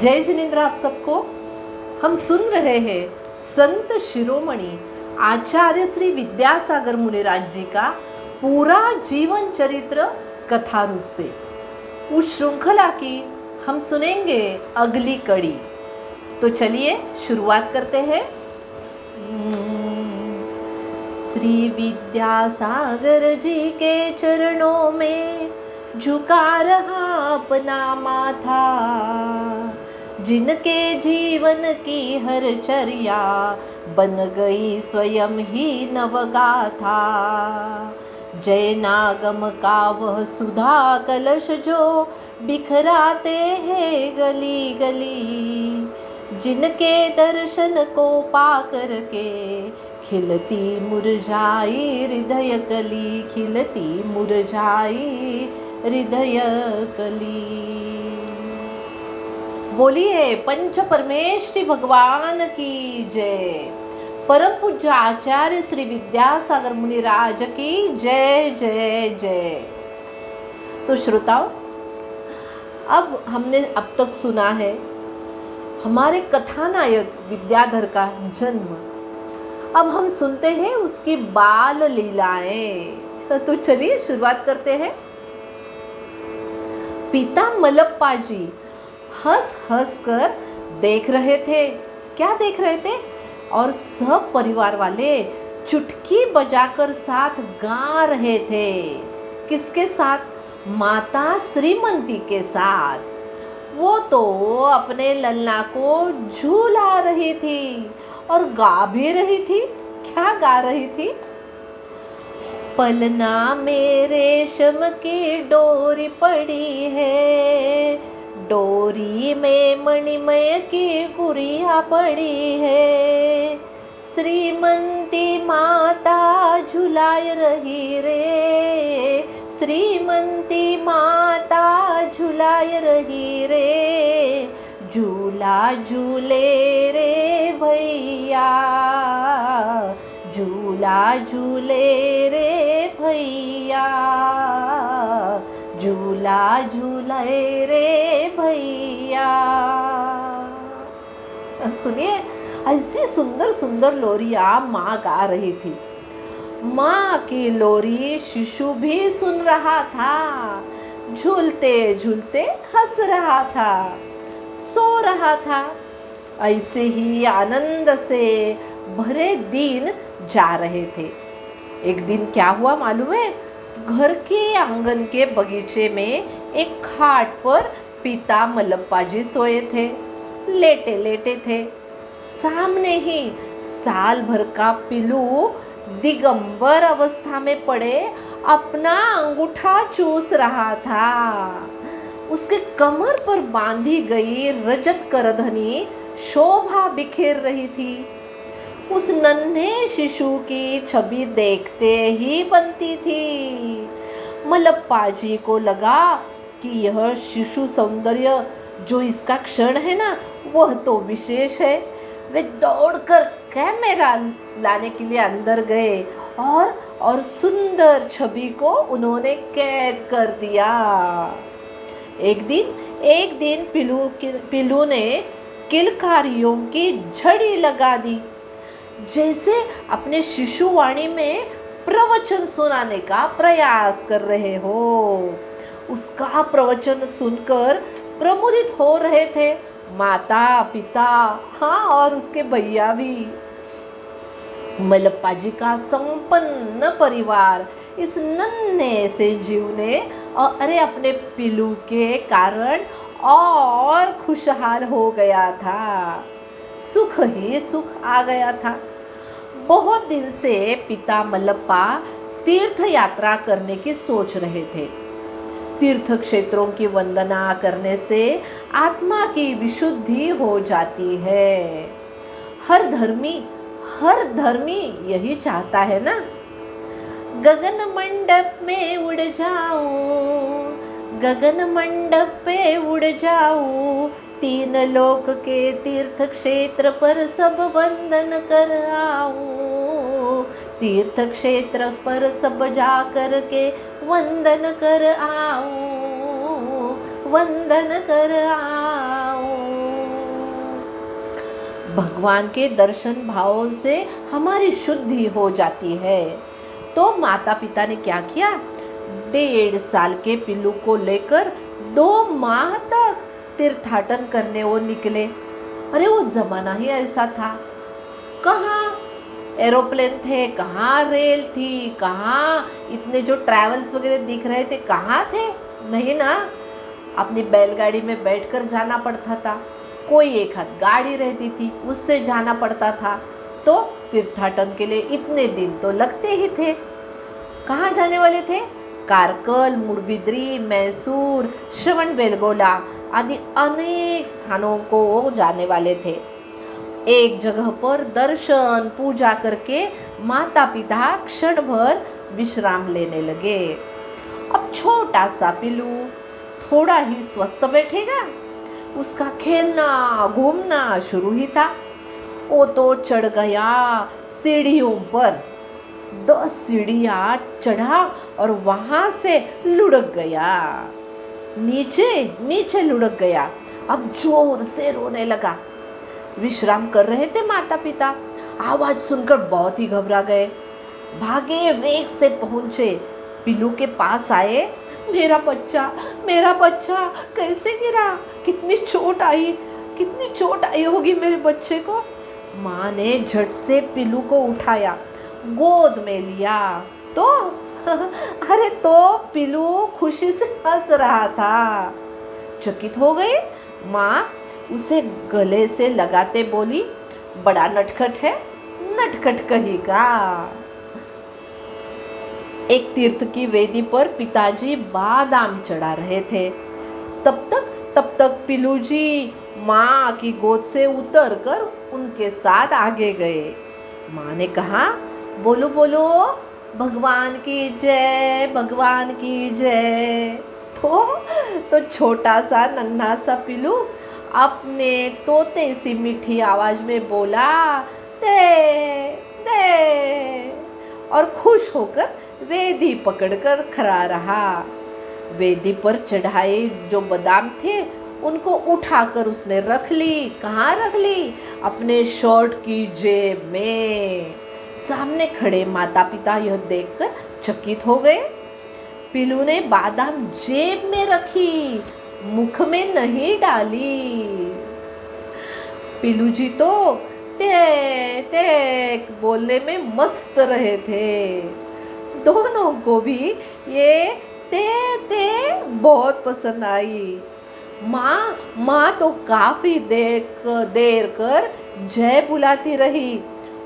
जय जिनेन्द्र आप सबको। हम सुन रहे हैं संत शिरोमणि आचार्य श्री विद्यासागर मुनिराज जी का पूरा जीवन चरित्र कथा रूप से। उस श्रृंखला की हम सुनेंगे अगली कड़ी। तो चलिए शुरुआत करते हैं। श्री विद्यासागर जी के चरणों में झुका रहा अपना माथा, जिनके जीवन की हर चर्या बन गई स्वयं ही नवगाथा। जय नागम का वह सुधा कलश जो बिखराते हैं गली गली, जिनके दर्शन को पाकर के खिलती मुरझाई हृदय कली, खिलती मुरझाई हृदय कली। बोलिए पंच परमेष्टि भगवान की जय। परम पूज्य आचार्य श्री विद्यासागर मुनिराज की जय जय जय। तो श्रोताओं, अब हमने अब तक सुना है हमारे कथानायक विद्याधर का जन्म। अब हम सुनते हैं उसकी बाल लीलाएं। तो चलिए शुरुआत करते हैं। पिता मलप्पा जी हंस हंस कर देख रहे थे। क्या देख रहे थे? और सब परिवार वाले चुटकी बजाकर साथ गा रहे थे। किसके साथ? माता श्रीमंती के साथ। वो तो अपने लल्ला को झूला रही थी और गा भी रही थी। क्या गा रही थी? पलना में रेशम की डोरी पड़ी है, डोरी में मणिमय की गुड़िया पड़ी है, श्रीमंती माता झुलाय रही रे, श्रीमंती माता झुलाय रही रे, झूला झूले रे भैया, झूला झूले रे भैया, झूला झूले रे भैया। सुनिए, ऐसी सुंदर सुंदर लोरियां माँ गा रही थी। माँ की लोरी शिशु भी सुन रहा था, झूलते झूलते हंस रहा था, सो रहा था। ऐसे ही आनंद से भरे दिन जा रहे थे। एक दिन क्या हुआ मालूम है? घर के आंगन के बगीचे में एक खाट पर पिता मलप्पा जी सोए थे, लेटे लेटे थे। सामने ही साल भर का पिलू दिगंबर अवस्था में पड़े अपना अंगूठा चूस रहा था। उसके कमर पर बांधी गई रजत करधनी शोभा बिखेर रही थी। उस नन्हे शिशु की छवि देखते ही बनती थी। मलप्पा जी को लगा कि यह शिशु सौंदर्य जो इसका क्षण है ना, वह तो विशेष है। वे दौड़कर कैमरा लाने के लिए अंदर गए और सुंदर छवि को उन्होंने कैद कर दिया। एक दिन पिलू ने किलकारियों की झड़ी लगा दी, जैसे अपने शिशुवाणी में प्रवचन सुनाने का प्रयास कर रहे हो। उसका प्रवचन सुनकर प्रमुदित हो रहे थे माता पिता, हाँ, और उसके भैया भी। मलप्पा जी का संपन्न परिवार इस नन्हे से जीव ने अपने पिलू के कारण और खुशहाल हो गया था। सुख ही सुख आ गया था। बहुत दिन से पिता मलप्पा तीर्थ यात्रा करने की सोच रहे थे। तीर्थ क्षेत्रों की वंदना करने से आत्मा की विशुद्धि हो जाती है। हर धर्मी यही चाहता है ना। गगन मंडप में उड़ जाऊं, गगन मंडप पे उड़ जाऊं, तीन लोक के तीर्थ क्षेत्र पर सब वंदन कर आऊं, तीर्थ क्षेत्र पर सब जा कर के वंदन कर आऊं, वंदन कर आऊं। भगवान के दर्शन भावों से हमारी शुद्धि हो जाती है। तो माता पिता ने क्या किया, 1.5 साल के पिल्लू को लेकर 2 माह तक तीर्थाटन करने वो निकले। अरे वो जमाना ही ऐसा था, कहाँ एरोप्लेन थे, कहाँ रेल थी, कहाँ इतने जो ट्रैवल्स वगैरह दिख रहे थे, कहाँ थे, नहीं ना। अपनी बैलगाड़ी में बैठकर जाना पड़ता था, कोई एक हाथ गाड़ी रहती थी उससे जाना पड़ता था। तो तीर्थाटन के लिए इतने दिन तो लगते ही थे। कहाँ जाने वाले थे, कारकल, मुड़बिद्री, मैसूर, श्रवणबेलगोला आदि अनेक स्थानों को वो जाने वाले थे। एक जगह पर दर्शन पूजा करके माता पिता क्षण भर विश्राम लेने लगे। अब छोटा सा पिल्लू थोड़ा ही स्वस्थ बैठेगा, उसका खेलना घूमना शुरू ही था। वो तो चढ़ गया सीढ़ियों पर, 10 सीढ़ियाँ चढ़ा और वहाँ से लुढ़क गया, नीचे नीचे लुढ़क गया। अब जोर से रोने लगा। विश्राम कर रहे थे माता पिता, आवाज सुनकर बहुत ही घबरा गए। भागे, वेग से पहुंचे, पिल्लू के पास आए। मेरा बच्चा कैसे गिरा, कितनी चोट आई होगी मेरे बच्चे को। माँ ने झट से पिल्लू को उठाया, गोद में लिया तो अरे तो पिल्लू खुशी से हंस रहा था। चकित हो गई माँ, उसे गले से लगाते बोली, बड़ा नटखट है, नटखट कहेगा। एक तीर्थ की वेदी पर पिताजी बादाम चढ़ा रहे थे। तब तक पिल्लू जी माँ की गोद से उतरकर उनके साथ आगे गए। माँ ने कहा, बोलो बोलो भगवान की जय, भगवान की जय। तो छोटा सा नन्हा सा पिल्लू अपने तोते सी मीठी आवाज में बोला, दे दे, और खुश होकर वेदी पकड़कर खड़ा रहा। वेदी पर चढ़ाए जो बादाम थे उनको उठाकर उसने रख ली। कहाँ रख ली, अपने शर्ट की जेब में। सामने खड़े माता पिता यह देखकर चकित हो गए। पिल्लू ने बादाम जेब में रखी, मुख में नहीं डाली। पिल्लू जी तो ते ते बोलने में मस्त रहे थे। दोनों को भी ये ते ते बहुत पसंद आई। माँ तो काफी देर कर जय बुलाती रही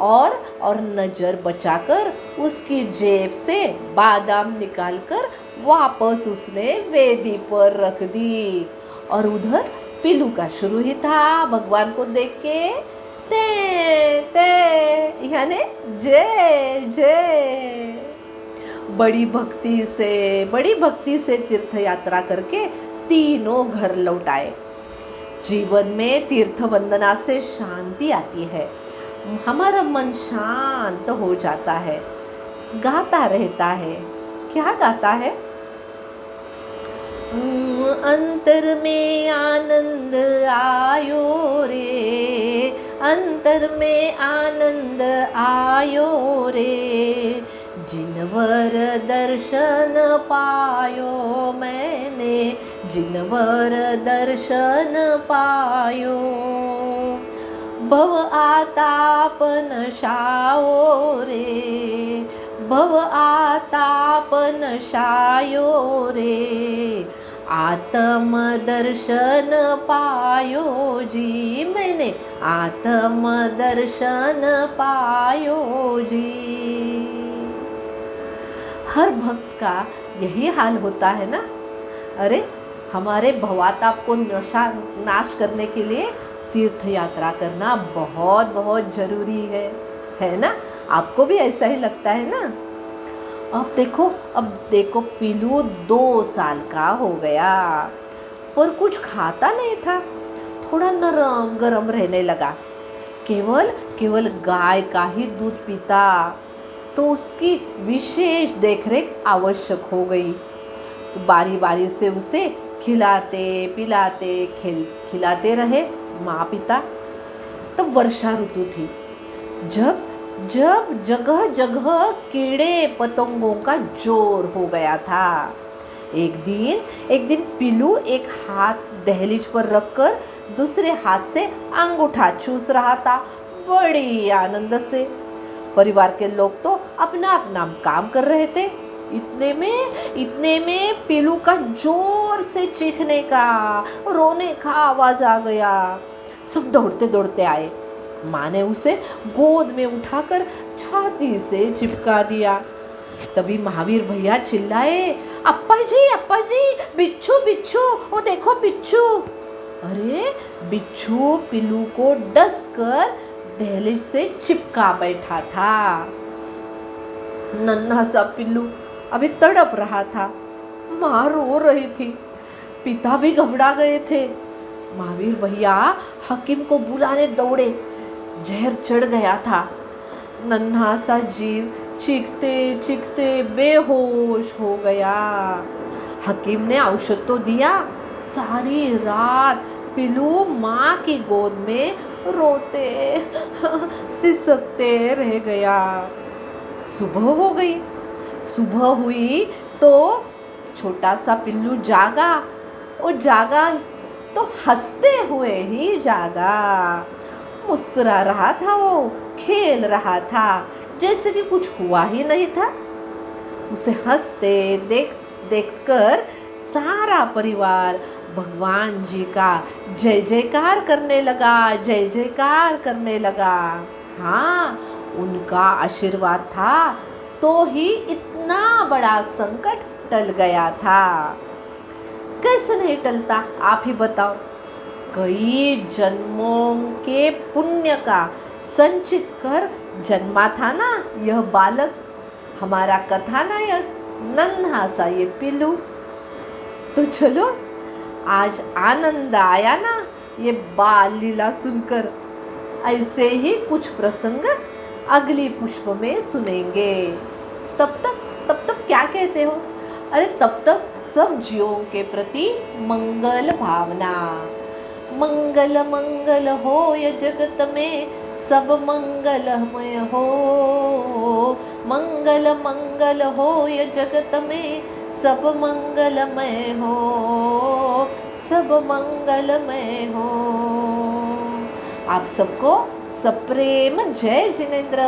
और नजर बचाकर उसकी जेब से बादाम निकालकर वापस उसने वेदी पर रख दी। और उधर पिल्लू का शुरू ही था भगवान को देख के ते ते यानी जय जय। बड़ी भक्ति से तीर्थ यात्रा करके तीनों घर लौट आए। जीवन में तीर्थ वंदना से शांति आती है, हमारा मन शांत हो जाता है, गाता रहता है। क्या गाता है, अंतर में आनंद आयो रे, अंतर में आनंद आयो रे, जिनवर दर्शन पायो मैंने, जिनवर दर्शन पायो। भव आताप नशाओ रे, भव आताप नशायो रे, आत्म दर्शन पायो जी मैंने, आत्म दर्शन पायो जी। हर भक्त का यही हाल होता है ना। अरे हमारे भवाताप को नाश करने के लिए तीर्थ यात्रा करना बहुत बहुत जरूरी है ना। आपको भी ऐसा ही लगता है ना। अब देखो पिल्लू 2 साल का हो गया पर कुछ खाता नहीं था, थोड़ा नरम गरम रहने लगा। केवल गाय का ही दूध पीता, तो उसकी विशेष देखरेख आवश्यक हो गई। तो बारी बारी से उसे खिलाते पिलाते खिलाते रहे माँ पिता। तब वर्षा ऋतु थी, जब जब जगह जगह कीड़े पतंगों का जोर हो गया था। एक दिन पिल्लू एक हाथ दहलीज पर रखकर दूसरे हाथ से अंगूठा चूस रहा था, बड़ी आनंद से। परिवार के लोग तो अपना अपना काम कर रहे थे। इतने में पिल्लू का जोर से चीखने का, रोने का आवाज आ गया। सब दौड़ते दौड़ते आए। माँ ने उसे गोद में उठाकर छाती से चिपका दिया। तभी महावीर भैया चिल्लाए, अप्पा जी, बिच्छू बिच्छू, वो देखो बिच्छू। अरे बिच्छू पिल्लू को डस कर दहलीज से चिपका बैठा था। नन्हा सा पिल्लू अभी तड़प रहा था। माँ रो रही थी, पिता भी घबरा गए थे। महावीर भैया हकीम को बुलाने दौड़े। जहर चढ़ गया था। नन्हा सा जीव चीखते चीखते बेहोश हो गया। हकीम ने औषध तो दिया, सारी रात पिल्लू माँ की गोद में रोते सिसकते रह गया। सुबह हो गई। सुबह हुई तो छोटा सा पिल्लू जागा। और जागा तो हंसते हुए ही जागा। मुस्कुरा रहा था, वो खेल रहा था जैसे कि कुछ हुआ ही नहीं था। उसे हंसते देख कर सारा परिवार भगवान जी का जय जयकार करने लगा, जय जयकार करने लगा। हाँ, उनका आशीर्वाद था तो ही इतना बड़ा संकट टल गया था। कैसे नहीं टलता, आप ही बताओ। कई जन्मों के पुण्य का संचित कर जन्मा था ना यह बालक, हमारा कथानायक नन्हा सा ये पिल्लू। तो चलो, आज आनंद आया ना ये बाल लीला सुनकर। ऐसे ही कुछ प्रसंग अगली पुष्प में सुनेंगे। तब तक क्या कहते हो? अरे तब तक सब जीवों के प्रति मंगल भावना। मंगल मंगल हो ये जगत में, सब मंगलमय हो। मंगल मंगल हो ये जगत में, सब मंगलमय हो, सब मंगलमय हो। आप सबको सप्रेम जय जिनेंद्र।